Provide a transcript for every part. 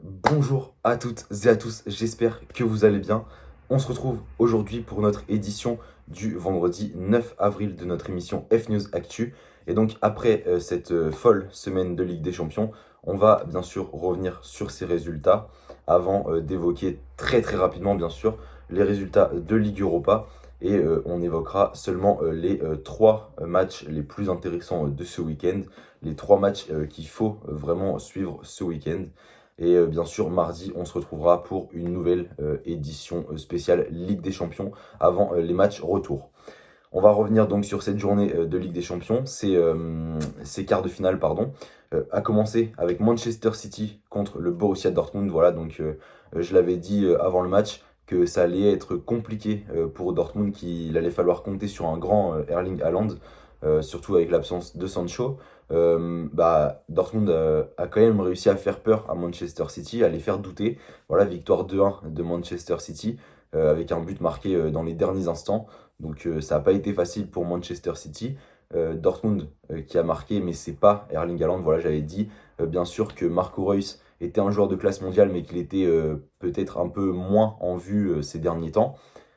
Bonjour à toutes et à tous, j'espère que vous allez bien. On se retrouve aujourd'hui pour notre édition du vendredi 9 avril de notre émission F-News Actu. Et donc après cette folle semaine de Ligue des Champions, on va bien sûr revenir sur ces résultats avant d'évoquer très rapidement bien sûr les résultats de Ligue Europa. Et on évoquera seulement les trois matchs les plus intéressants de ce week-end, les trois matchs qu'il faut vraiment suivre ce week-end. Et bien sûr, mardi, on se retrouvera pour une nouvelle édition spéciale Ligue des Champions avant les matchs retour. On va revenir donc sur cette journée de Ligue des Champions, ces quarts de finale, pardon, à commencer avec Manchester City contre le Borussia Dortmund. Voilà, donc je l'avais dit avant le match que ça allait être compliqué pour Dortmund, qu'il allait falloir compter sur un grand Erling Haaland, surtout avec l'absence de Sancho. Dortmund a quand même réussi à faire peur à Manchester City, à les faire douter. Voilà, victoire 2-1 de Manchester City avec un but marqué dans les derniers instants. Donc ça n'a pas été facile pour Manchester City. Dortmund qui a marqué, mais c'est pas Erling Haaland. Voilà, j'avais dit bien sûr que Marco Reus était un joueur de classe mondiale, mais qu'il était peut-être un peu moins en vue ces derniers temps.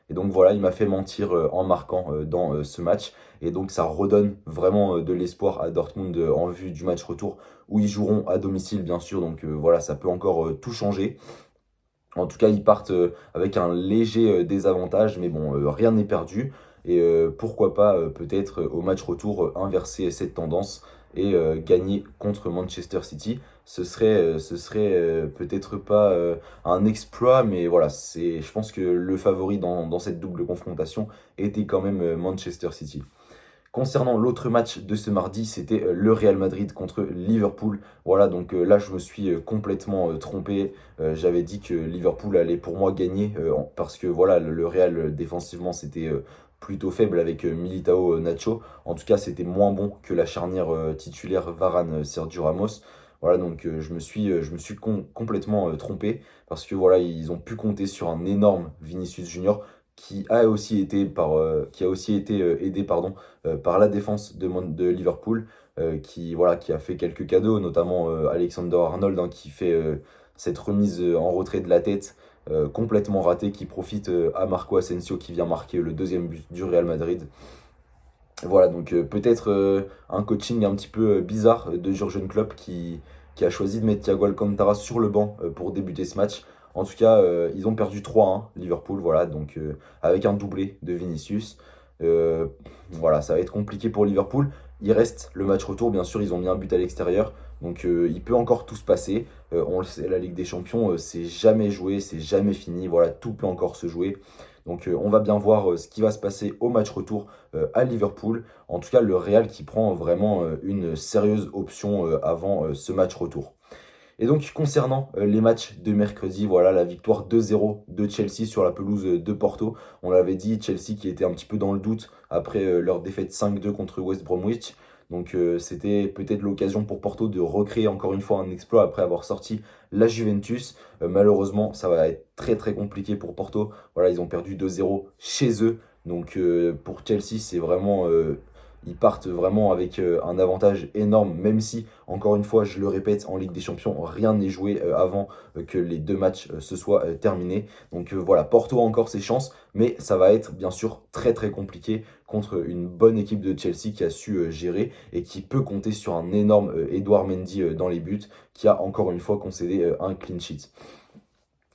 Et donc voilà, il m'a fait mentir en marquant dans ce match. Et donc ça redonne vraiment de l'espoir à Dortmund en vue du match retour, où ils joueront à domicile bien sûr. Donc voilà, ça peut encore tout changer. En tout cas, ils partent avec un léger désavantage, mais bon, rien n'est perdu. Et pourquoi pas, peut-être au match retour, inverser cette tendance et gagner contre Manchester City. Ce serait peut-être pas un exploit, mais voilà, je pense que le favori dans cette double confrontation était quand même Manchester City. Concernant l'autre match de ce mardi, c'était le Real Madrid contre Liverpool. Voilà, donc là, je me suis complètement trompé. J'avais dit que Liverpool allait pour moi gagner parce que voilà, le Real défensivement, c'était plutôt faible avec Militao, Nacho. En tout cas, c'était moins bon que la charnière titulaire Varane-Sergio Ramos. Voilà, donc je me suis complètement trompé parce que voilà, ils ont pu compter sur un énorme Vinicius Junior qui a aussi été aidé pardon, par la défense de Liverpool, qui a fait quelques cadeaux, notamment Alexander Arnold, hein, qui fait cette remise en retrait de la tête complètement ratée, qui profite à Marco Asensio, qui vient marquer le deuxième but du Real Madrid. Voilà, donc peut-être un coaching un petit peu bizarre de Jurgen Klopp qui a choisi de mettre Thiago Alcantara sur le banc pour débuter ce match. En tout cas, ils ont perdu 3-1, Liverpool, voilà, donc avec un doublé de Vinicius. Euh, voilà, ça va être compliqué pour Liverpool. Il reste le match retour, bien sûr, ils ont mis un but à l'extérieur, donc il peut encore tout se passer. On le sait, la Ligue des Champions, c'est jamais joué, c'est jamais fini, voilà, tout peut encore se jouer. Donc on va bien voir ce qui va se passer au match retour à Liverpool. En tout cas, le Real qui prend vraiment une sérieuse option avant ce match retour. Et donc, concernant les matchs de mercredi, voilà la victoire 2-0 de Chelsea sur la pelouse de Porto. On l'avait dit, Chelsea qui était un petit peu dans le doute après leur défaite 5-2 contre West Bromwich. Donc, c'était peut-être l'occasion pour Porto de recréer encore une fois un exploit après avoir sorti la Juventus. Malheureusement, ça va être très compliqué pour Porto. Voilà, ils ont perdu 2-0 chez eux. Donc, pour Chelsea, c'est vraiment. Ils partent vraiment avec un avantage énorme, même si, encore une fois, je le répète, en Ligue des Champions, rien n'est joué avant que les deux matchs se soient terminés. Donc voilà, Porto a encore ses chances, mais ça va être bien sûr très compliqué contre une bonne équipe de Chelsea qui a su gérer et qui peut compter sur un énorme Edouard Mendy dans les buts, qui a encore une fois concédé un clean sheet.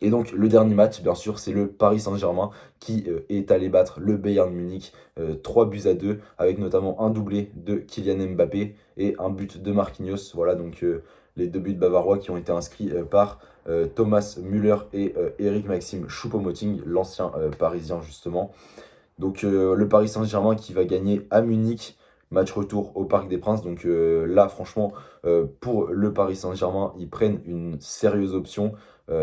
Et donc le dernier match, bien sûr, c'est le Paris Saint-Germain qui est allé battre le Bayern Munich 3-2, avec notamment un doublé de Kylian Mbappé et un but de Marquinhos. Voilà donc les deux buts bavarois qui ont été inscrits par Thomas Müller et Eric Maxime Choupo-Moting, l'ancien parisien justement. Donc le Paris Saint-Germain qui va gagner à Munich, match retour au Parc des Princes. Donc là, franchement, pour le Paris Saint-Germain, ils prennent une sérieuse option.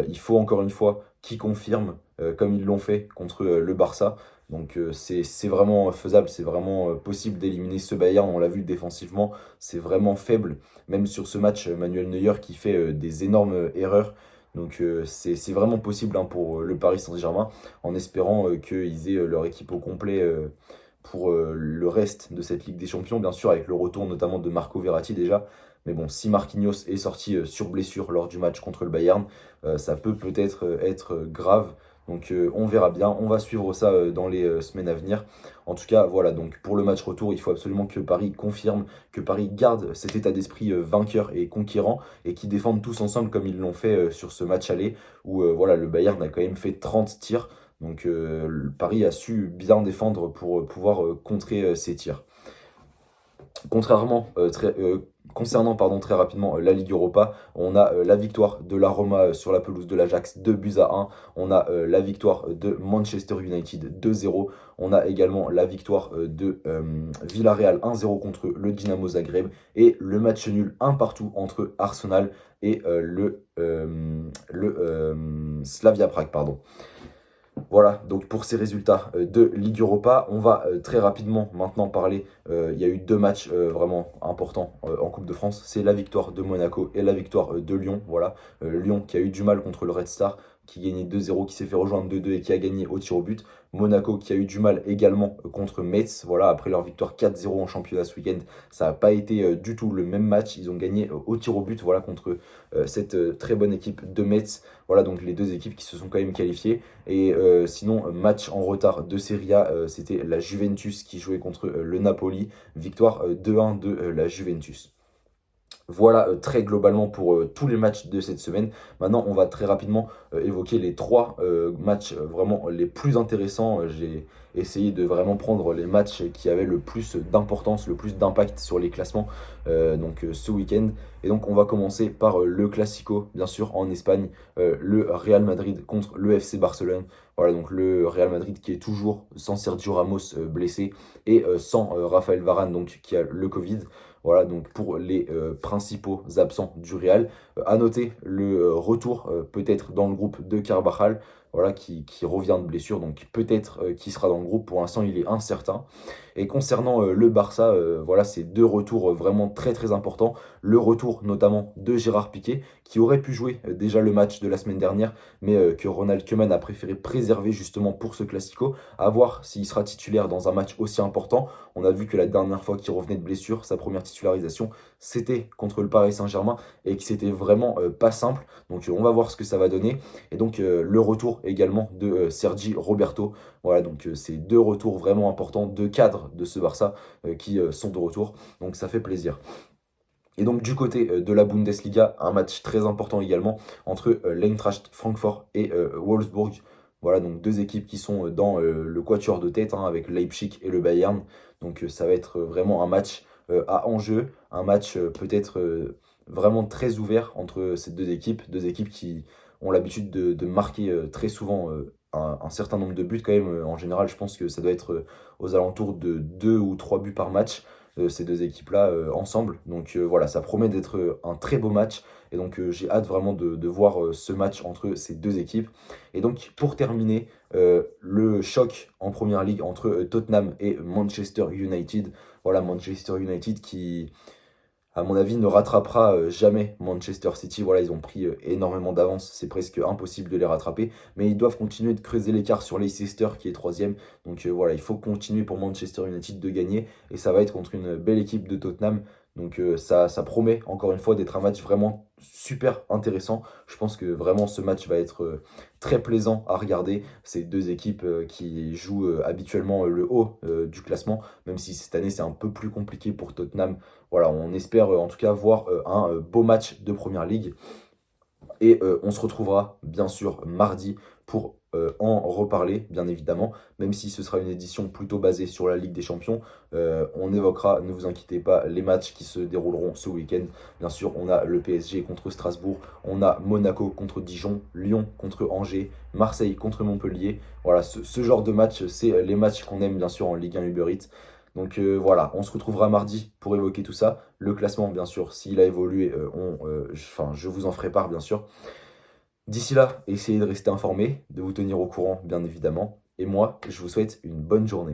Il faut encore une fois qu'ils confirment, comme ils l'ont fait contre le Barça. Donc c'est vraiment faisable, c'est vraiment possible d'éliminer ce Bayern. On l'a vu défensivement, c'est vraiment faible. Même sur ce match, Manuel Neuer qui fait des énormes erreurs. Donc c'est vraiment possible hein, pour le Paris Saint-Germain en espérant qu'ils aient leur équipe au complet pour le reste de cette Ligue des Champions, bien sûr avec le retour notamment de Marco Verratti déjà. Mais bon, si Marquinhos est sorti sur blessure lors du match contre le Bayern, ça peut peut-être être grave. Donc on verra bien, on va suivre ça dans les semaines à venir. En tout cas, voilà, donc pour le match retour, il faut absolument que Paris confirme, que Paris garde cet état d'esprit vainqueur et conquérant et qui défendent tous ensemble comme ils l'ont fait sur ce match aller où voilà, le Bayern a quand même fait 30 tirs. Donc Paris a su bien défendre pour pouvoir contrer ces tirs. Contrairement, concernant pardon, très rapidement la Ligue Europa, on a la victoire de la Roma sur la pelouse de l'Ajax 2-1. On a la victoire de Manchester United 2-0. On a également la victoire de Villarreal 1-0 contre le Dynamo Zagreb. Et le match nul 1 partout entre Arsenal et Slavia Prague. Pardon. Voilà, donc pour ces résultats de Ligue Europa, on va très rapidement maintenant parler. Il y a eu deux matchs vraiment importants en Coupe de France. C'est la victoire de Monaco et la victoire de Lyon. Voilà, Lyon qui a eu du mal contre le Red Star, qui gagnait 2-0, qui s'est fait rejoindre 2-2 et qui a gagné au tir au but. Monaco qui a eu du mal également contre Metz. Voilà, après leur victoire 4-0 en championnat ce week-end, ça n'a pas été du tout le même match. Ils ont gagné au tir au but, voilà, contre cette très bonne équipe de Metz. Voilà, donc les deux équipes qui se sont quand même qualifiées. Et sinon, match en retard de Serie A, c'était la Juventus qui jouait contre le Napoli. Victoire 2-1 de la Juventus. Voilà très globalement pour tous les matchs de cette semaine. Maintenant, on va très rapidement évoquer les trois matchs vraiment les plus intéressants. J'ai essayé de vraiment prendre les matchs qui avaient le plus d'importance, le plus d'impact sur les classements ce week-end. Et donc, on va commencer par le Classico, bien sûr, en Espagne, le Real Madrid contre le FC Barcelone. Voilà, donc le Real Madrid qui est toujours sans Sergio Ramos blessé et sans Raphaël Varane, donc qui a le Covid. Voilà, donc pour les principaux absents du Real. À noter le retour peut-être dans le groupe de Carvajal, voilà, qui revient de blessure, donc peut-être qui sera dans le groupe. Pour l'instant, il est incertain. Et concernant le Barça, voilà, c'est deux retours vraiment très très importants. Le retour notamment de Gérard Piqué, qui aurait pu jouer déjà le match de la semaine dernière, mais que Ronald Koeman a préféré préserver justement pour ce Classico, à voir s'il sera titulaire dans un match aussi important. On a vu que la dernière fois qu'il revenait de blessure, sa première titularisation, c'était contre le Paris Saint-Germain et que c'était vraiment pas simple. Donc on va voir ce que ça va donner. Et donc le retour également de Sergi Roberto. Voilà, donc c'est deux retours vraiment importants, deux cadres de ce Barça qui sont de retour. Donc ça fait plaisir. Et donc du côté de la Bundesliga, un match très important également entre l'Eintracht Francfort et Wolfsburg. Voilà, donc deux équipes qui sont dans le quatuor de tête avec Leipzig et le Bayern. Donc ça va être vraiment un match à enjeu, un match peut-être vraiment très ouvert entre ces deux équipes qui ont l'habitude de marquer très souvent un certain nombre de buts quand même. En général, je pense que ça doit être aux alentours de 2 ou 3 buts par match, ces deux équipes-là ensemble. Donc voilà, ça promet d'être un très beau match. Et donc j'ai hâte vraiment de voir ce match entre ces deux équipes. Et donc pour terminer, le choc en première ligue entre Tottenham et Manchester United. Voilà, Manchester United qui, à mon avis, ne rattrapera jamais Manchester City. Voilà, ils ont pris énormément d'avance, c'est presque impossible de les rattraper. Mais ils doivent continuer de creuser l'écart sur Leicester qui est troisième. Donc voilà, il faut continuer pour Manchester United de gagner. Et ça va être contre une belle équipe de Tottenham. Donc ça promet encore une fois d'être un match vraiment super intéressant. Je pense que vraiment ce match va être très plaisant à regarder. Ces deux équipes qui jouent habituellement le haut du classement, même si cette année c'est un peu plus compliqué pour Tottenham. Voilà, on espère en tout cas voir un beau match de Première Ligue. Et on se retrouvera bien sûr mardi pour en reparler, bien évidemment, même si ce sera une édition plutôt basée sur la Ligue des Champions. On évoquera, ne vous inquiétez pas, les matchs qui se dérouleront ce week-end. Bien sûr, on a le PSG contre Strasbourg, on a Monaco contre Dijon, Lyon contre Angers, Marseille contre Montpellier. Voilà, ce genre de match, c'est les matchs qu'on aime bien sûr en Ligue 1 Uber Eats. Donc voilà, on se retrouvera mardi pour évoquer tout ça. Le classement, bien sûr, s'il a évolué, je vous en ferai part, bien sûr. D'ici là, essayez de rester informé, de vous tenir au courant, bien évidemment. Et moi, je vous souhaite une bonne journée.